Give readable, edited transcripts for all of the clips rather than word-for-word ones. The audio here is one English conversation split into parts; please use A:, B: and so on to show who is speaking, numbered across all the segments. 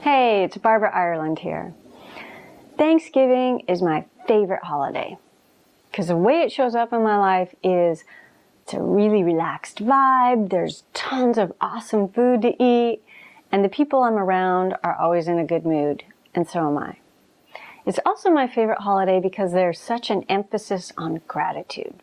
A: Hey, it's Barbara Ireland here. Thanksgiving is my favorite holiday because the way it shows up in my life is it's a really relaxed vibe, there's tons of awesome food to eat, and the people I'm around are always in a good mood, and so am I. It's also my favorite holiday because there's such an emphasis on gratitude.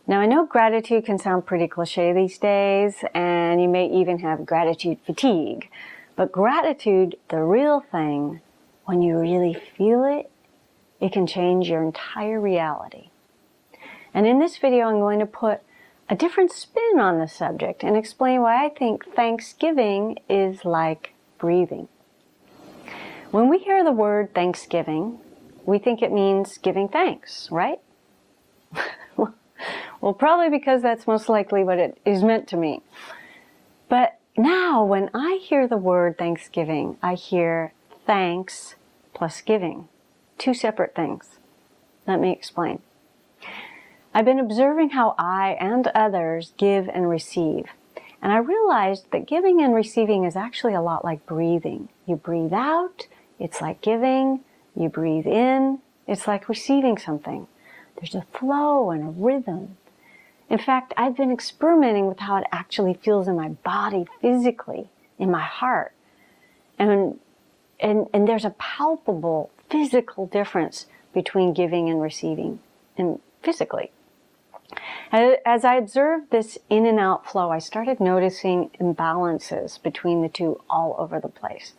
A: Now, I know gratitude can sound pretty cliche these days, and you may even have gratitude fatigue. But gratitude, the real thing, when you really feel it, it can change your entire reality. And in this video, I'm going to put a different spin on the subject and explain why I think Thanksgiving is like breathing. When we hear the word Thanksgiving, we think it means giving thanks, right? Well, probably because that's most likely what it is meant to mean. But now, when I hear the word Thanksgiving, I hear thanks plus giving. Two separate things. Let me explain. I've been observing how I and others give and receive. And I realized that giving and receiving is actually a lot like breathing. You breathe out, it's like giving. You breathe in, it's like receiving something. There's a flow and a rhythm. In fact, I've been experimenting with how it actually feels in my body physically, in my heart. And there's a palpable physical difference between giving and receiving, and physically. As I observed this in and out flow, I started noticing imbalances between the two all over the place.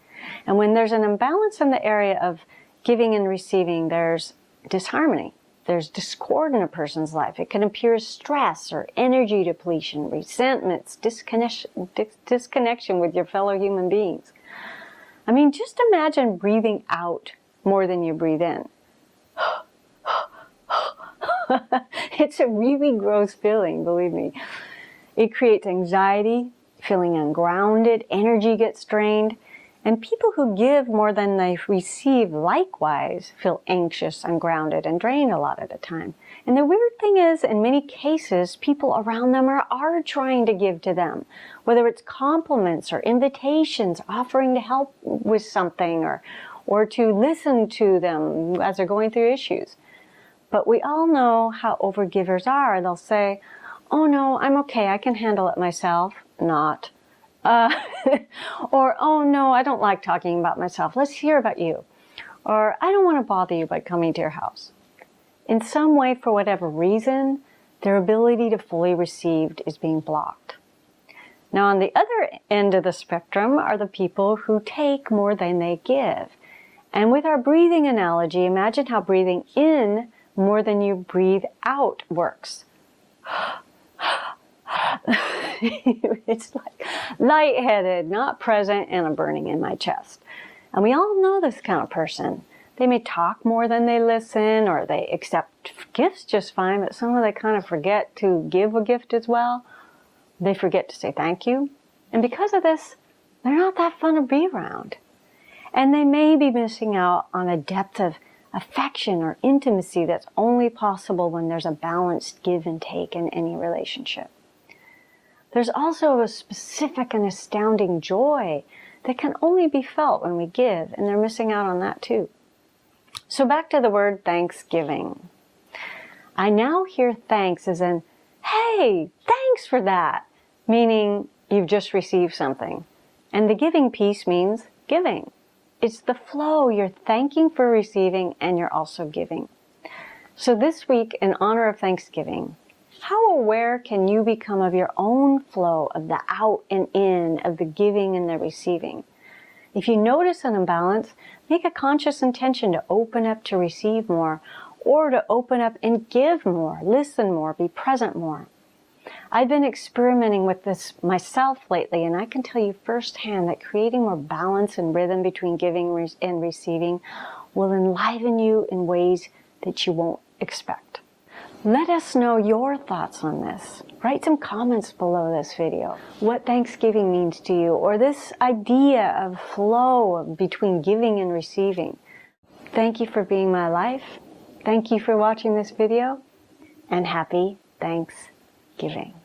A: And when there's an imbalance in the area of giving and receiving, there's disharmony. There's discord in a person's life. It can appear as stress or energy depletion, resentments, disconnection with your fellow human beings. I mean, just imagine breathing out more than you breathe in. It's a really gross feeling, believe me. It creates anxiety, feeling ungrounded, energy gets drained. And people who give more than they receive likewise feel anxious, ungrounded, and drained a lot of the time. And the weird thing is, in many cases, people around them are trying to give to them, whether it's compliments or invitations, offering to help with something or to listen to them as they're going through issues. But we all know how overgivers are. They'll say, "Oh no, I'm okay, I can handle it myself." Not. Or, "Oh no, I don't like talking about myself. Let's hear about you." Or, "I don't want to bother you by coming to your house." In some way, for whatever reason, their ability to fully receive is being blocked. Now, on the other end of the spectrum are the people who take more than they give. And with our breathing analogy, imagine how breathing in more than you breathe out works. It's like lightheaded, not present, and a burning in my chest. And we all know this kind of person. They may talk more than they listen, or they accept gifts just fine, but somehow they kind of forget to give a gift as well. They forget to say thank you. And because of this, they're not that fun to be around. And they may be missing out on a depth of affection or intimacy that's only possible when there's a balanced give and take in any relationship. There's also a specific and astounding joy that can only be felt when we give, and they're missing out on that too. So back to the word Thanksgiving. I now hear thanks as in, "Hey, thanks for that," meaning you've just received something. And the giving piece means giving. It's the flow. You're thanking for receiving, and you're also giving. So this week, in honor of Thanksgiving, how aware can you become of your own flow of the out and in, of the giving and the receiving? If you notice an imbalance, make a conscious intention to open up to receive more, or to open up and give more, listen more, be present more. I've been experimenting with this myself lately, and I can tell you firsthand that creating more balance and rhythm between giving and receiving will enliven you in ways that you won't expect. Let us know your thoughts on this. Write some comments below this video. What Thanksgiving means to you, or this idea of flow between giving and receiving. Thank you for being my life. Thank you for watching this video, and happy Thanksgiving.